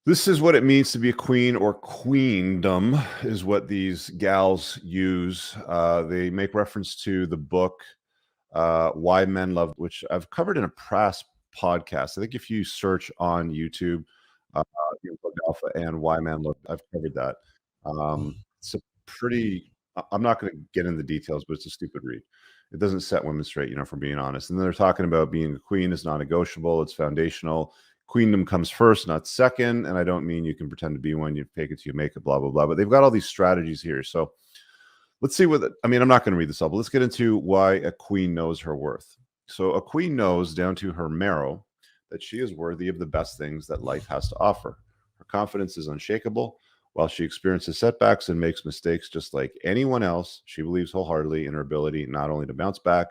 This is what it means to be a queen, or queendom is what these gals use. They make reference to the book Why Men Love, which I've covered in a past podcast. I think if you search on YouTube, uh, Unplugged Alpha and Why Men Love, I've covered that. It's a pretty, I'm not going to get into the details, but it's a stupid read. It doesn't set women straight, for being honest. And then they're talking about being a queen is non-negotiable. It's foundational. Queendom comes first, not second. And I don't mean you can pretend to be one, you fake it till you make it, blah, blah, blah. But they've got all these strategies here. So let's see what, I'm not going to read this all, but let's get into why a queen knows her worth. So a queen knows down to her marrow that she is worthy of the best things that life has to offer. Her confidence is unshakable. While she experiences setbacks and makes mistakes just like anyone else, she believes wholeheartedly in her ability not only to bounce back,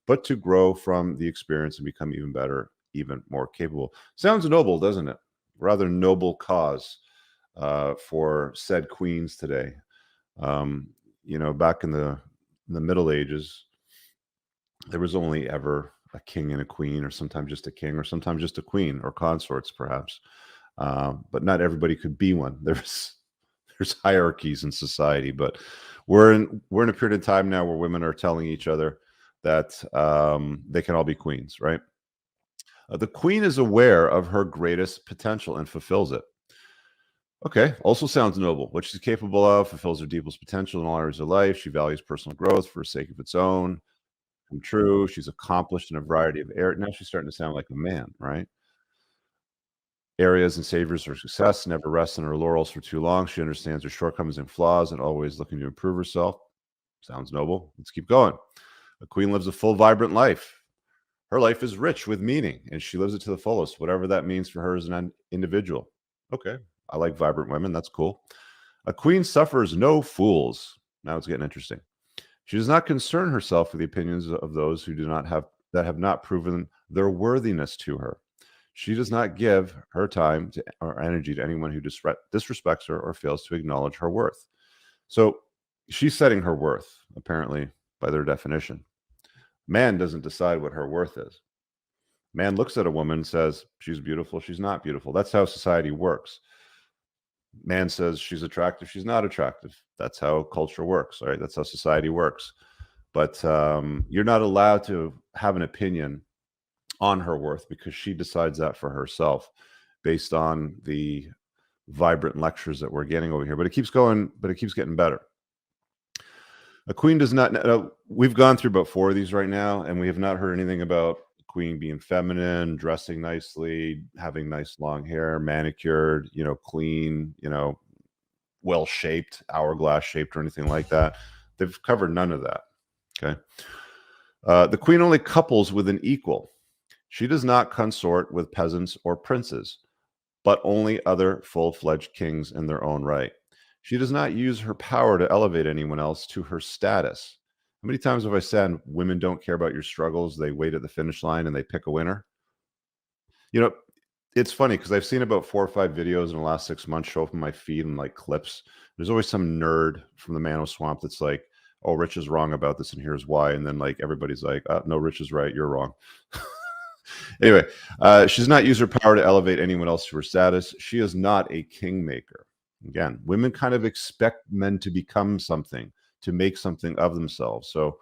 but to grow from the experience and become even better, even more capable. Sounds noble, doesn't it? Rather noble cause for said queens today. Back in the Middle Ages, there was only ever a king and a queen, or sometimes just a king, or sometimes just a queen, or consorts, perhaps. But not everybody could be one. There's hierarchies in society, but we're in a period of time now where women are telling each other that they can all be queens, right? The queen is aware of her greatest potential and fulfills it. Okay, also sounds noble. What she's capable of fulfills her deepest potential in all areas of life. She values personal growth for the sake of its own. Come true. She's accomplished in a variety of areas. Now she's starting to sound like a man, right? Areas and savors her success, never rests on her laurels for too long. She understands her shortcomings and flaws and always looking to improve herself. Sounds noble. Let's keep going. A queen lives a full, vibrant life. Her life is rich with meaning, and she lives it to the fullest, whatever that means for her as an individual. Okay, I like vibrant women. That's cool. A queen suffers no fools. Now it's getting interesting. She does not concern herself with the opinions of those who do not have that have not proven their worthiness to her. She does not give her time or energy to anyone who disrespects her or fails to acknowledge her worth. So she's setting her worth, apparently, by their definition. Man doesn't decide what her worth is. Man looks at a woman and says, she's beautiful, she's not beautiful. That's how society works. Man says she's attractive, she's not attractive. That's how culture works, right? That's how society works. But you're not allowed to have an opinion on her worth because she decides that for herself based on the vibrant lectures that we're getting over here. But it keeps going, but it keeps getting better. A queen does not, we've gone through about 4 of these right now, and we have not heard anything about queen being feminine, dressing nicely, having nice long hair, manicured, clean, well shaped, hourglass shaped, or anything like that. They've covered none of that. Okay. The queen only couples with an equal. She does not consort with peasants or princes, but only other full-fledged kings in their own right. She does not use her power to elevate anyone else to her status. How many times have I said women don't care about your struggles? They wait at the finish line and they pick a winner. It's funny because I've seen about 4 or 5 videos in the last 6 months show up in my feed and like clips. There's always some nerd from the Mano Swamp that's like, oh, Rich is wrong about this and here's why. And then like everybody's like, no, Rich is right, you're wrong. Anyway, she does not use her power to elevate anyone else to her status. She is not a kingmaker. Again, women kind of expect men to become something, to make something of themselves. So,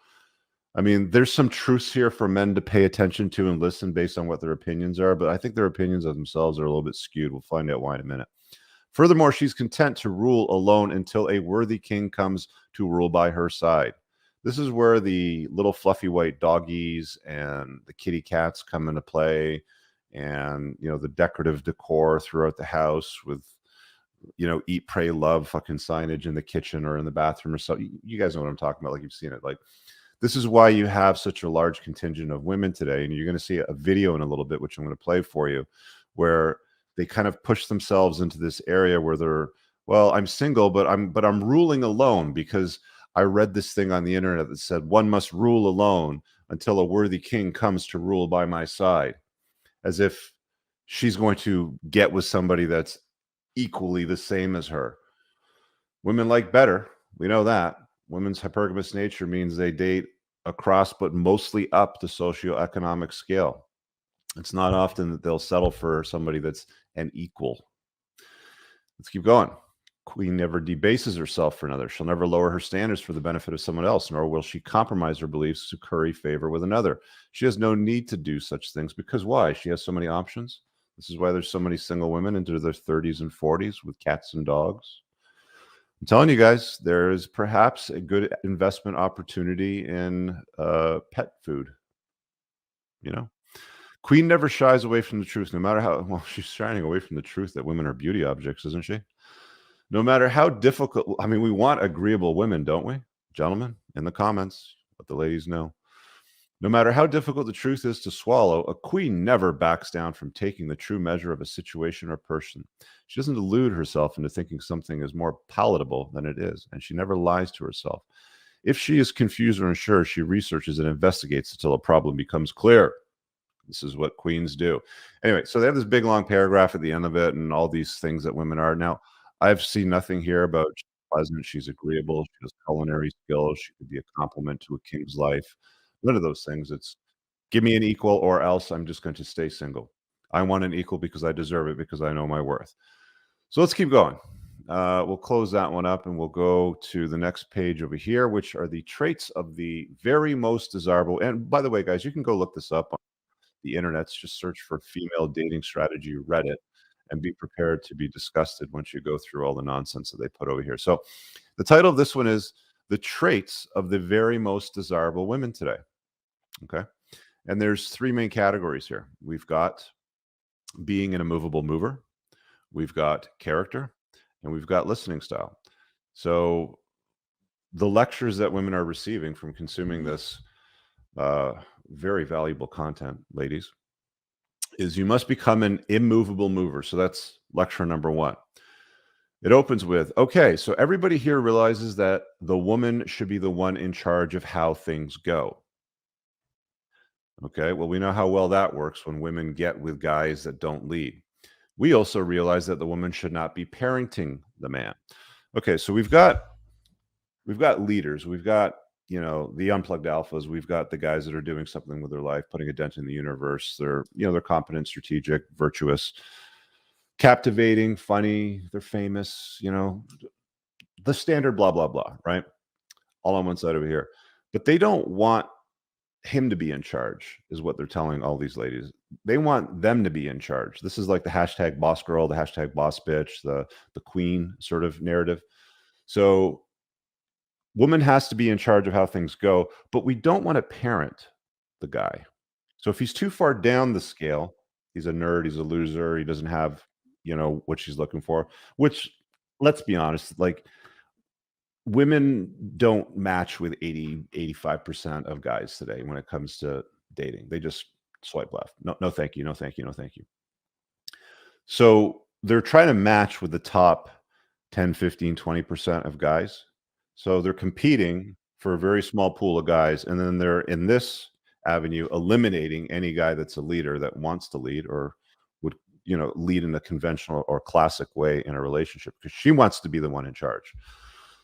there's some truths here for men to pay attention to and listen based on what their opinions are, but I think their opinions of themselves are a little bit skewed. We'll find out why in a minute. Furthermore, she's content to rule alone until a worthy king comes to rule by her side. This is where the little fluffy white doggies and the kitty cats come into play, and the decorative decor throughout the house with eat, pray, love fucking signage in the kitchen or in the bathroom or so. You guys know what I'm talking about, like you've seen it. Like, this is why you have such a large contingent of women today, and you're going to see a video in a little bit, which I'm going to play for you, where they kind of push themselves into this area where they're, well, I'm single, but I'm ruling alone because I read this thing on the internet that said one must rule alone until a worthy king comes to rule by my side, as if she's going to get with somebody that's equally the same as her. Women like better. We know that. Women's hypergamous nature means they date across, but mostly up the socioeconomic scale. It's not often that they'll settle for somebody that's an equal. Let's keep going. Queen never debases herself for another. She'll never lower her standards for the benefit of someone else, nor will she compromise her beliefs to curry favor with another. She has no need to do such things because why? She has so many options. This is why there's so many single women into their 30s and 40s with cats and dogs. I'm telling you guys, there is perhaps a good investment opportunity in pet food. You know, Queen never shies away from the truth, no matter how well she's shying away from the truth that women are beauty objects, isn't she? No matter how difficult, I mean, we want agreeable women, don't we? Gentlemen, in the comments, let the ladies know. No matter how difficult the truth is to swallow, a queen never backs down from taking the true measure of a situation or person. She doesn't delude herself into thinking something is more palatable than it is, and she never lies to herself. If she is confused or unsure, she researches and investigates until a problem becomes clear. This is what queens do. Anyway, so they have this big long paragraph at the end of it and all these things that women are. Now, I've seen nothing here about she's pleasant, she's agreeable, she has culinary skills, she could be a compliment to a king's life. None of those things. It's give me an equal or else I'm just going to stay single. I want an equal because I deserve it because I know my worth. So let's keep going. We'll close that one up and we'll go to the next page over here, which are the traits of the very most desirable. And by the way, guys, you can go look this up on the internet's just search for female dating strategy Reddit and be prepared to be disgusted once you go through all the nonsense that they put over here. So the title of this one is The Traits of the Very Most Desirable Women Today. Okay. And there's three main categories here. We've got being an immovable mover, we've got character, and we've got listening style. So the lectures that women are receiving from consuming this very valuable content, ladies, is you must become an immovable mover. So that's lecture number one. It opens with, okay, so everybody here realizes that the woman should be the one in charge of how things go. Okay, well, we know how well that works when women get with guys that don't lead. We also realize that the woman should not be parenting the man. Okay, so we've got leaders, we've got the unplugged alphas, we've got the guys that are doing something with their life, putting a dent in the universe. They're competent, strategic, virtuous, captivating, funny, they're famous, the standard blah blah blah, right? All on one side over here. But they don't want him to be in charge, is what they're telling all these ladies. They want them to be in charge. This is like the hashtag boss girl, the hashtag boss bitch, the queen sort of narrative. So woman has to be in charge of how things go, but we don't want to parent the guy. So if he's too far down the scale, he's a nerd, he's a loser, he doesn't have, what she's looking for, which, let's be honest, like, women don't match with 85% of guys today when it comes to dating. They just swipe left. No, no, thank you. No, thank you. No, thank you. So they're trying to match with the top 10, 15, 20% of guys. So they're competing for a very small pool of guys. And then they're in this avenue eliminating any guy that's a leader that wants to lead or would, lead in a conventional or classic way in a relationship because she wants to be the one in charge.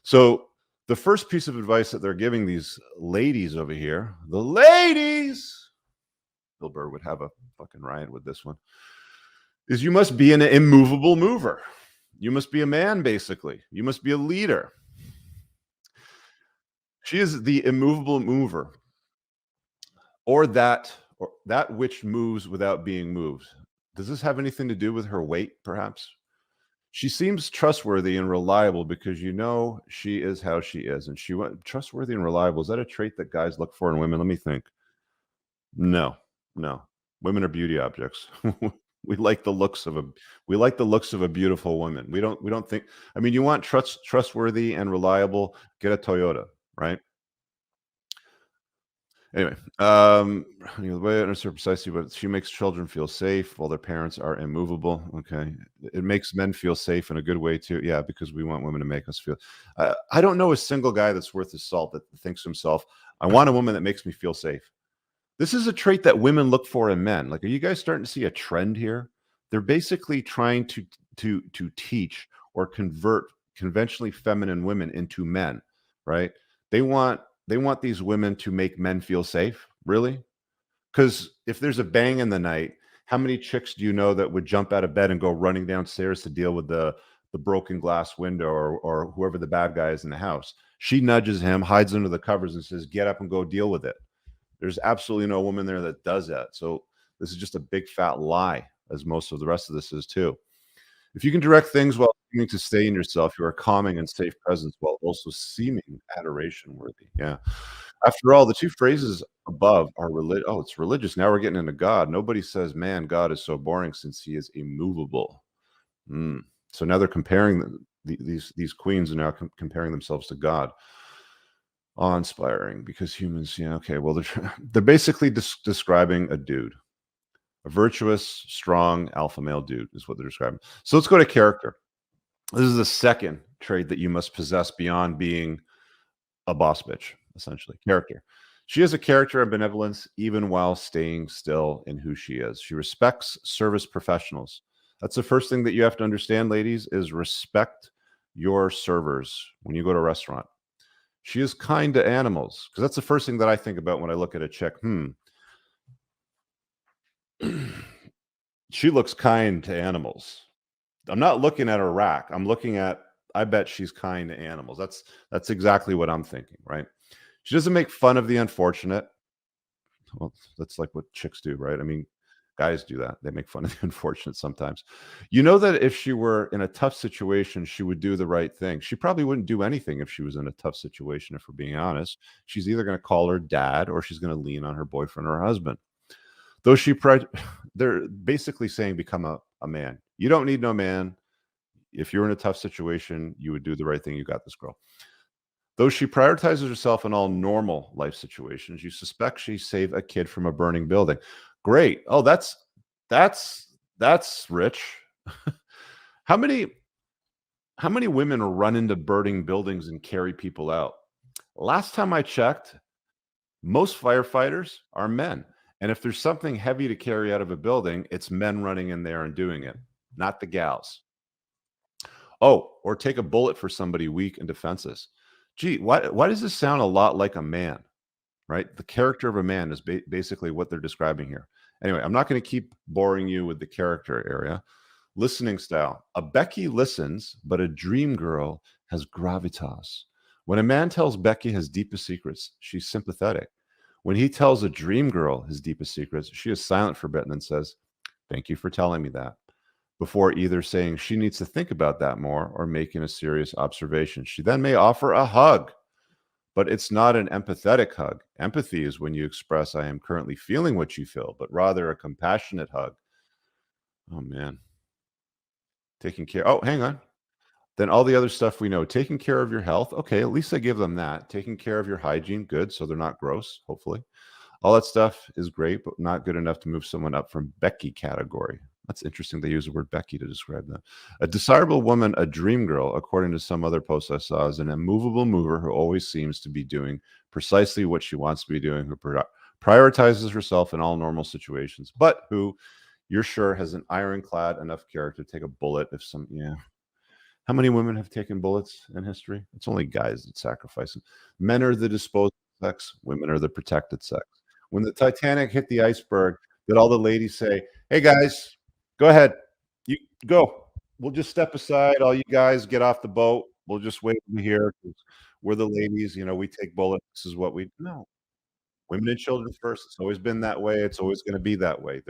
So the first piece of advice that they're giving these ladies over here, the ladies, Bill Burr would have a fucking riot with this one, is you must be an immovable mover. You must be a man, basically. You must be a leader. She is the immovable mover, or that which moves without being moved. Does this have anything to do with her weight, perhaps? She seems trustworthy and reliable because she is how she is, and trustworthy and reliable. Is that a trait that guys look for in women? Let me think. No. Women are beauty objects. we like the looks of a beautiful woman. We don't think. I mean, you want trustworthy and reliable. Get a Toyota, right? Anyway, the way I understand precisely, but she makes children feel safe while their parents are immovable. Okay, it makes men feel safe in a good way too. Yeah, because we want women to make us feel. I don't know a single guy that's worth his salt that thinks to himself, "I want a woman that makes me feel safe." This is a trait that women look for in men. Like, are you guys starting to see a trend here? They're basically trying to teach or convert conventionally feminine women into men, right? They want these women to make men feel safe, really? Because if there's a bang in the night, how many chicks do you know that would jump out of bed and go running downstairs to deal with the the broken glass window, or whoever the bad guy is in the house. She nudges him, hides under the covers, and says, "Get up and go deal with it." There's absolutely no woman there that does that. So this is just a big fat lie, as most of the rest of this is too. If you can direct things while seeming to stay in yourself, you are calming and safe presence while also seeming adoration worthy. Yeah. After all, the two phrases above are oh, it's religious. Now we're getting into God. Nobody says, man, God is so boring since he is immovable. Mm. So now they're comparing these queens are now comparing themselves to God. Awe-inspiring because humans, yeah, okay. Well, they're basically describing a dude, a virtuous, strong alpha male dude is what they're describing. So let's go to character. This is the second trait that you must possess beyond being a boss bitch, essentially. Character. She has a character of benevolence even while staying still in who she is. She respects service professionals. That's the first thing that you have to understand, ladies, is respect your servers when you go to a restaurant. She is kind to animals, because that's the first thing that I think about when I look at a chick. She looks kind to animals. I'm not looking at her rack. I'm looking at, I bet she's kind to animals. That's exactly what I'm thinking, right? She doesn't make fun of the unfortunate. Well, that's like what chicks do, right? I mean, guys do that. They make fun of the unfortunate sometimes. You know that if she were in a tough situation, she would do the right thing. She probably wouldn't do anything if she was in a tough situation, if we're being honest. She's either going to call her dad or she's going to lean on her boyfriend or her husband. Though they're basically saying become a man. You don't need no man. If you're in a tough situation, you would do the right thing. You got this, girl. Though she prioritizes herself in all normal life situations, you suspect she saved a kid from a burning building. Great. Oh, that's rich. How many women run into burning buildings and carry people out? Last time I checked, most firefighters are men. And if there's something heavy to carry out of a building, it's men running in there and doing it, not the gals. Oh, or take a bullet for somebody weak and defenseless. Gee, why does this sound a lot like a man, right? The character of a man is basically what they're describing here. Anyway, I'm not going to keep boring you with the character area. Listening style. A Becky listens, but a dream girl has gravitas. When a man tells Becky his deepest secrets, she's sympathetic. When he tells a dream girl his deepest secrets, she is silent for a bit and then says, "Thank you for telling me that," before either saying she needs to think about that more or making a serious observation. She then may offer a hug, but it's not an empathetic hug. Empathy is when you express, "I am currently feeling what you feel," but rather a compassionate hug. Oh, man. Taking care. Oh, hang on. Then all the other stuff we know, taking care of your health. Okay, at least I give them that. Taking care of your hygiene. Good. So they're not gross, hopefully. All that stuff is great, but not good enough to move someone up from Becky category. That's interesting. They use the word Becky to describe that. A desirable woman, a dream girl, according to some other posts I saw, is an immovable mover who always seems to be doing precisely what she wants to be doing, who prioritizes herself in all normal situations, but who you're sure has an ironclad enough character to take a bullet if some, yeah. How many women have taken bullets in history? It's only guys that sacrifice them. Men are the disposable sex, women are the protected sex. When the Titanic hit the iceberg, did all the ladies say, "Hey guys, go ahead. You go. We'll just step aside. All you guys get off the boat. We'll just wait over here 'cause we're the ladies, we take bullets. This is what we." No. Women and children first. It's always been that way. It's always gonna be that way.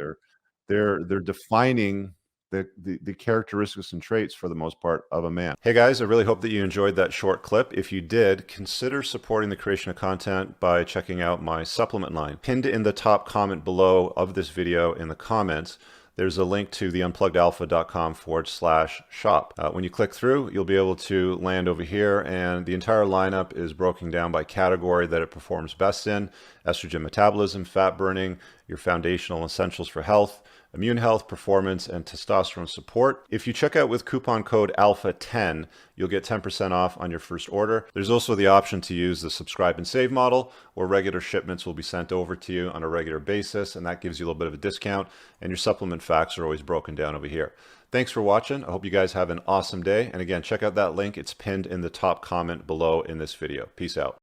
They're defining the characteristics and traits for the most part of a man. Hey guys, I really hope that you enjoyed that short clip. If you did, consider supporting the creation of content by checking out my supplement line. Pinned in the top comment below of this video in the comments, there's a link to the unpluggedalpha.com/shop. When you click through, you'll be able to land over here, and the entire lineup is broken down by category that it performs best in: estrogen metabolism, fat burning, your foundational essentials for health, immune health, performance, and testosterone support. If you check out with coupon code ALPHA10, you'll get 10% off on your first order. There's also the option to use the subscribe and save model, where regular shipments will be sent over to you on a regular basis, and that gives you a little bit of a discount, and your supplement facts are always broken down over here. Thanks for watching. I hope you guys have an awesome day. And again, check out that link. It's pinned in the top comment below in this video. Peace out.